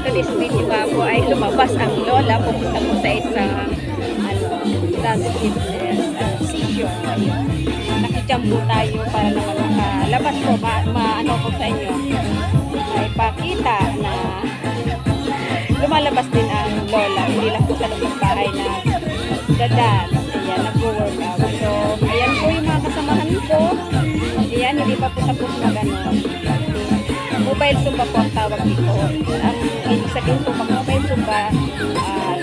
today's video nga po ay lumabas ang lola. Pupunta po sa isang dance fitness session. Ayun. Nakijam po tayo para naman makalabas po. Ano po sa inyo. May pakita na lumalabas din ang lola. Hindi lang po sa loob ng bahay na dadance. Ayan, nag-workout. So, ayan po yung mga kasamahan ko. Ayan, hindi pa po tapos na gano'n. Mobile Zumba po ang tawag dito. Ang ibig sabihin po, pag mobile Zumba,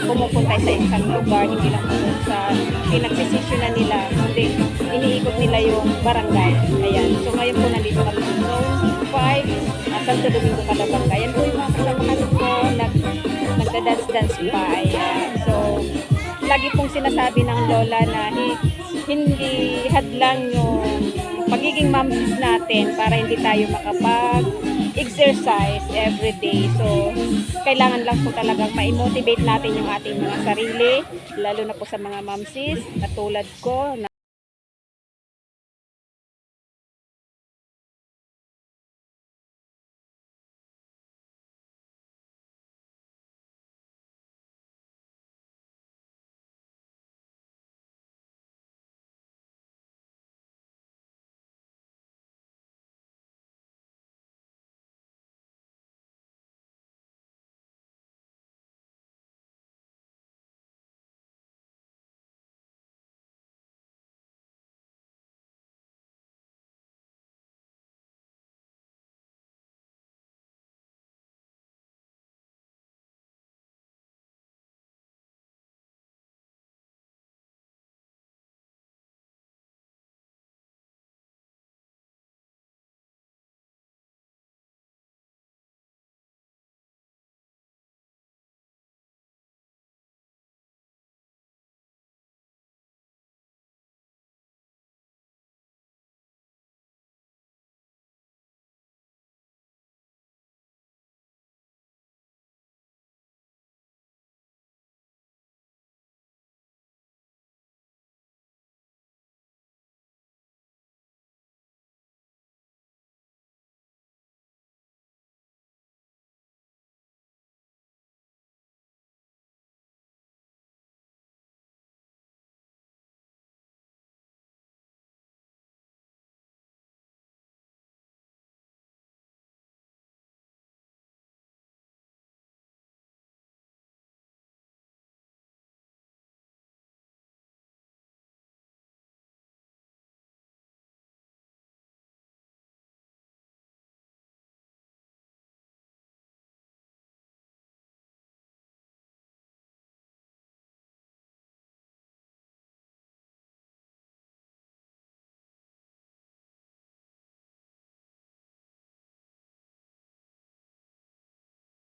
pumupunta sa isang lugar, hindi lang po sa pinagsisisyonan nila, hindi, iniikot nila yung barangay. Ayan. So, ngayon po nandito kami sa Zone 5, Santo Domingo, Calabanga. Ayan po yung mga kasamahan ko, nagda-dance-dance pa. Ayan. So, lagi pong sinasabi ng lola na hindi hadlang yung pagiging moms natin para hindi tayo makapag-exercise every day. So, kailangan lang po talagang ma-motivate natin yung ating mga sarili, lalo na po sa mga momsis, katulad ko.